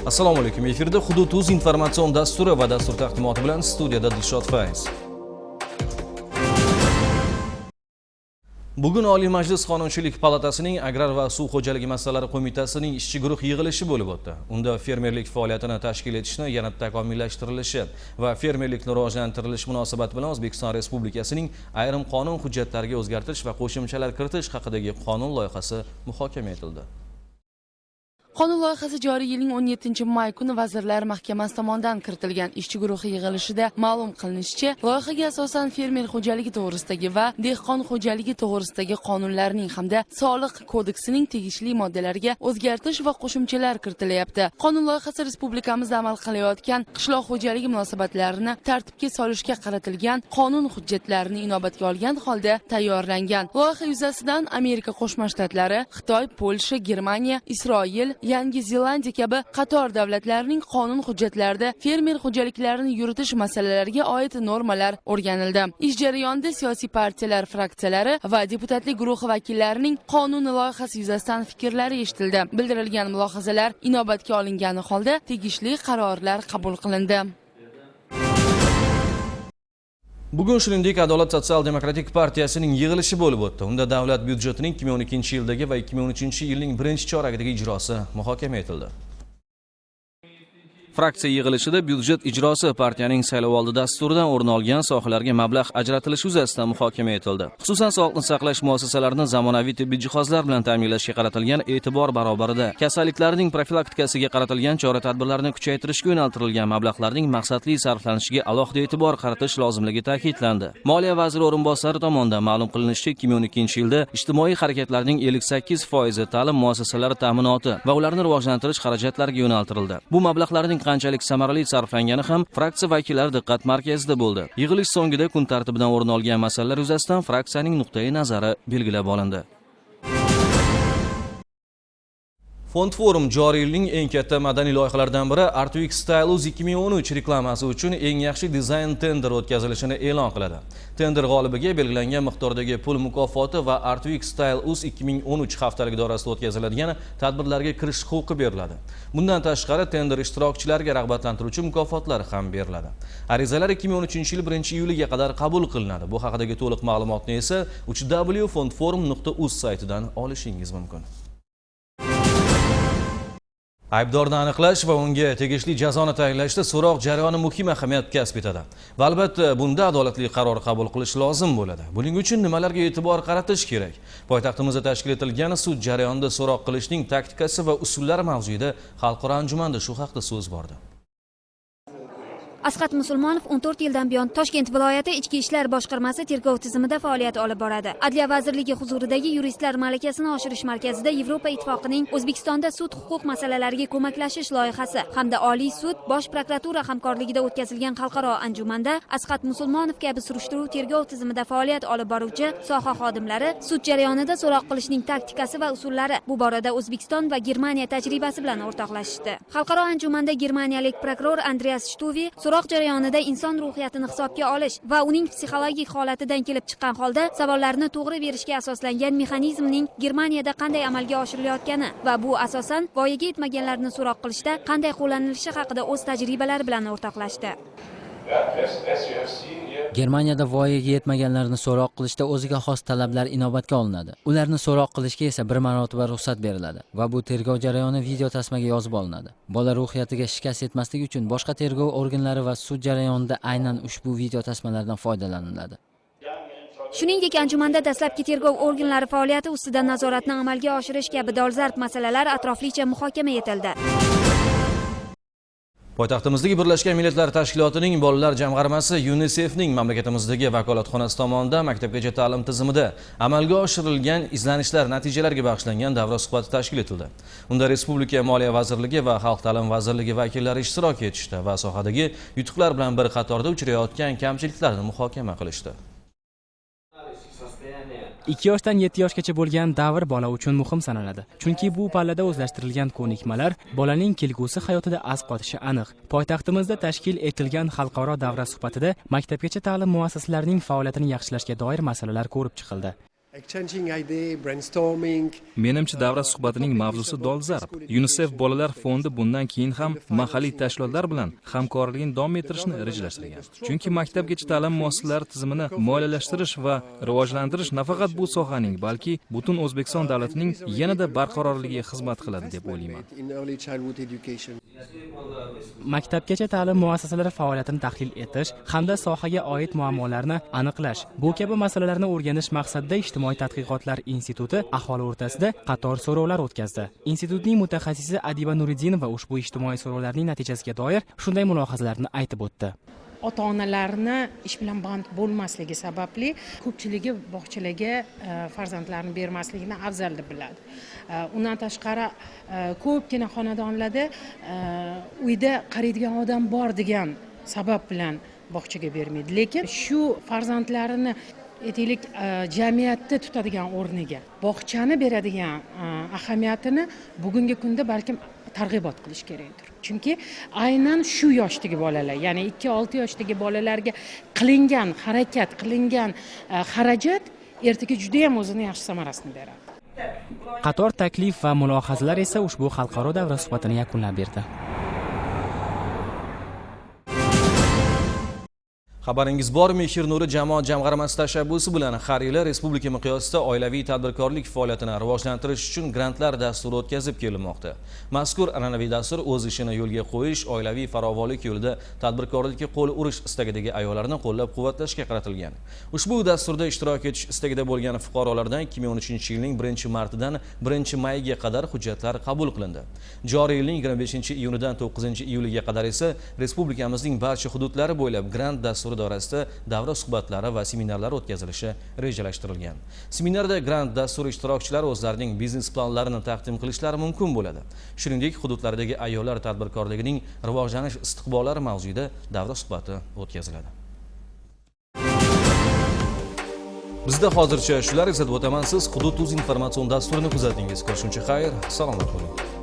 Assalomu alaykum. Efirda Hudud Uz informatsion dasturi va dastur taqdimoti bilan studiyada Dilshod Fayz. Bugun Oliy Majlis Qonunchilik palatasining Agrar va suv xo'jaligi masalalari qo'mitasining ishchi guruh yig'ilishi bo'lib o'tdi. Unda fermerlik faoliyatini tashkil etishni yana takomillashtirilishi va fermerlikni rivojlantirilish munosabati bilan O'zbekiston Respublikasining ayrim qonun hujjatlariga o'zgartirish va qo'shimchalar kiritish haqidagi qonun loyihasi muhokama etildi. Qonun loyihasi joriy yilning 17-may kuni Vazirlar Mahkamasi tomonidan kiritilgan ishchi guruhi yig'ilishida ma'lum qilinishicha, loyihaga asosan fermer xo'jaligi to'g'risidagi va dehqon xo'jaligi to'g'risidagi qonunlarning hamda Soliq kodeksining tegishli moddalariga o'zgartirish va qo'shimchalar kiritilyapti. Qonun loyihasi respublikamizda amal qilayotgan qishloq xo'jaligi munosabatlarini tartibga solishga qaratilgan qonun hujjatlarini inobatga olgan holda tayyorlangan. Loyiha yuzasidan Amerika Qo'shma Shtatlari, Xitoy, Polsha, Germaniya, Isroil, Yangi Zelandiya kabi qator davlatlarning qonun hujjatlarida fermer xo'jaliklarini yuritish masalalariga oid normalar o'rganildi. Ish jarayonida siyosiy partiyalar fraksiyalari va deputatlik guruhi vakillarining qonun loyihasi yuzasidan fikrlari eshitildi. Bildirilgan mulohazalar inobatga olingani holda tegishli qarorlar qabul qilindi. Bugun shuningdek Adolat sotsial-demokratik partiyasining yig'ilishi bo'lib o'tdi. Unda davlat byudjetining 2012-yildagi va 2013-yilning birinchi choragidagi ijrosi muhokama etildi. Fraksiya yig'ilishida byudjet ijrosi partiyaning saylovoldi dasturidan o'rin olgan sohalarga mablag' ajratilishi yuzasidan muhokama etildi. Xususan, sog'liqni saqlash muassasalarini zamonaviy tibbiy jihozlar bilan ta'minlashga qaratilgan e'tibor barobarida kasalliklarning profilaktikasiga qaratilgan chora-tadbirlarni kuchaytirishga yo'naltirilgan mablag'larning maqsadli sarflanishiga alohida e'tibor qaratish lozimligi ta'kidlandi. Moliya vaziri o'rinbosari tomonidan ma'lum qilinishicha, 2012-yilda ijtimoiy harakatlarning 58% ta'lim muassasalari ta'minoti va ularni rivojlantirish xarajatlariga yo'naltirildi. Bu mablag'larning qanchalik samarali sarflangani ham fraksiya vakillari diqqat markazida bo'ldi. Yig'ilish so'ngida kun tartibidan o'rin olgan masalalar yuzasidan fraksiyaning nuqtai nazari belgilab olindi. Fond Forum joriy yilning eng katta madaniy loyihalaridan biri Artwix Style Uz 2013 reklamasi uchun eng yaxshi dizayn tender o'tkazilishini e'lon qiladi. Tender g'olibiga belgilangan miqdordagi pul mukofoti va Artwix Style Uz 2013 haftalik doirasida o'tkaziladigan tadbirlarga kirish huquqi beriladi. Bundan tashqari tender ishtirokchilariga rag'batlantiruvchi mukofotlar ham beriladi. Arizalar 2013-yil 1-iyuliga qadar qabul qilinadi. Bu haqidagi to'liq ma'lumotni esa www.fondforum.uz saytidan olishingiz mumkin. Aybdorni aniqlash va unga tegishli jazoni tayinlashda so'roq jarayoni muhim ahamiyat kasb etadi. Va albatta bunda adolatli qaror qabul qilish lozim bo'ladi. Buning uchun nimalarga e'tibor qaratish kerak? Poytaxtimizda tashkil etilgan sud jarayonida so'roq qilishning taktikasi va usullari mavzuida xalqaro anjumanda shu haqda so'z bordi. Asqat Musulmonov 14 yildan buyon Toshkent viloyati Ichki ishlar boshqarmasi tergov tizimida faoliyat olib boradi. Adliya vazirligi huzuridagi yuristlar malakasini oshirish markazida Yevropa ittifoqining O'zbekistonda sud huquq masalalariga ko'maklashish loyihasi hamda Oliy sud bosh prokuratura hamkorligida o'tkazilgan xalqaro anjumanda Asqat Musulmonov kabi surishtiruv tergov tizimida faoliyat olib boruvchi soha xodimlari sud jarayonida so'roq qilishning taktikasi va usullari bu borada O'zbekiston va Germaniya tajribasi bilan o'rtoqlashishdi. Xalqaro anjumanda germaniyalik prokuror Andreas Shtuvi so'roq jarayonida inson ruhiyatini hisobga olish va uning psixologik holatidan kelib chiqqan holda savollarni to'g'ri berishga asoslangan mexanizmning Germaniyada qanday amalga oshirilayotgani va bu asosan voyaga yetmaganlarni so'roq qilishda qanday qo'llanilishi haqida o'z tajribalari bilan o'rtoqlashdi. Germaniyada voyaga yetmaganlarni so'roq qilishda o'ziga xos talablar inobatga olinadi. Ularni so'roq qilishga esa bir marotaba ruxsat beriladi va bu tergov jarayoni video tasmaga yozib olinadi. Bola ruhiyatiga shikast yetmasligi uchun boshqa tergov organlari va sud jarayonida aynan ushbu video tasmalardan foydalaniladi. Shuningdek, anjumanda dastlabki tergov organlari faoliyati ustidan nazoratni amalga oshirish kabi dolzarb masalalar atroflicha muhokama etildi. Poytaxtimizdagi Birlashgan Millatlar Tashkilotining bolalar jamg'armasi UNICEFning mamlakatimizdagi vakolatxonasi tomonidan maktabgacha ta'lim tizimida amalga oshirilgan izlanishlar natijalariga bag'ishlangan davra suhbati tashkil etildi. Unda Respublika Moliya vazirligi va Xalq ta'limi vazirligi vakillari ishtirok etishdi va sohadagi yutuqlar bilan bir qatorda uchrayotgan kamchiliklarni muhokama qilishdi. 2 yoshdan 7 yoshgacha bo'lgan davr bola uchun muhim sanaladi. Chunki bu pallada o'zlashtirilgan ko'nikmalar bolaning kelgusi hayotida as qotishi aniq. Poytaxtimizda tashkil etilgan xalqaro davra suhbatida maktabgacha ta'lim muassasalarining faoliyatini yaxshilashga doir masalalar ko'rib chiqildi. Exchanging idea, brainstorming. Menimcha davra suhbatining mavzusi dolzarb. UNICEF bolalar fondi bundan keyin ham mahalliy tashkilotlar bilan hamkorlikni davom ettirishni rejalashtirgan. Chunki maktabgacha ta'lim muassasalari tizimini moliyalashtirish va rivojlantirish nafaqat bu sohaning, balki butun O'zbekiston davlatining yanada barqarorligiga xizmat qiladi deb o'ylayman. In early childhood education. Maktabgacha ta'lim muassasalari faoliyatini tahlil etish hamda sohaga oid muammolarni aniqlash, bu kabi masalalarni o'rganish maqsadida Ijtimoiy tadqiqotlar instituti aholi o'rtasida qator so'rovlar o'tkazdi. Institutning mutaxassisi Adiba Nuriddinova ushbu ijtimoiy so'rovlarning natijasiga doir shunday mulohazalarni aytib o'tdi. Ota-onalarni ish bilan band bo'lmasligi sababli ko'pchiligi bog'chalarga farzandlarini bermasligini afzal deb biladi. Undan tashqari ko'pgina xonadonlarda uyda qaraydigan odam bor degan sabab bilan bog'chaga bermaydi. Lekin shu farzandlarini aytaylik jamiyatda tutadigan o'rniga bog'chani beradigan ahamiyatini bugungi kunda balkim targ'ibot qilish kerakdir. Chunki aynan shu yoshdagi bolalar, ya'ni 2-6 yoshdagi bolalarga qilingan harakat, qilingan xarajat ertaga juda ham o'zini yaxshi samarasini beradi. Qator taklif va mulohazalar esa ushbu xalqaro davra suhbatini yakunlab berdi. Xabaringiz bormi, She'r nuri jamoat jamg'armasi tashabbusi bilan har yili respublika miqyosida oilaviy tadbirkorlik faoliyatini rivojlantirish uchun grantlar dasturi o'tkazib kelinmoqda. Mazkur an'anaviy dastur o'z ishini yo'lga qo'yish, oilaviy farovonlik yo'lida tadbirkorlikka qo'l urish istagidagi ayollarni qo'llab-quvvatlashga qaratilgan. Ushbu dasturda ishtirok etish istagida bo'lgan fuqarolardan 2013-yilning 1-martidan 1-mayga qadar hujjatlar qabul qilindi. Joriy yilning 25-iyunidan 9-iyuliga qadar esa respublikamizning barcha hududlari bo'ylab grant dasturi doirasida davra suhbatlari va seminarlar o'tkazilishi rejalashtirilgan. Seminarda grant dasturi ishtirokchilari o'zlarining biznes planlarini taqdim qilishlari mumkin bo'ladi. Shuningdek, hududlardagi ayollar tadbirkorligining rivojlanish istiqbollari mavzuida davra suhbati o'tkaziladi. Bizda hozircha shular, eslatib o'taman, siz Hudud.uz informatsion dasturini kuzatingiz. Ko'rishguncha xayr, salomat bo'ling.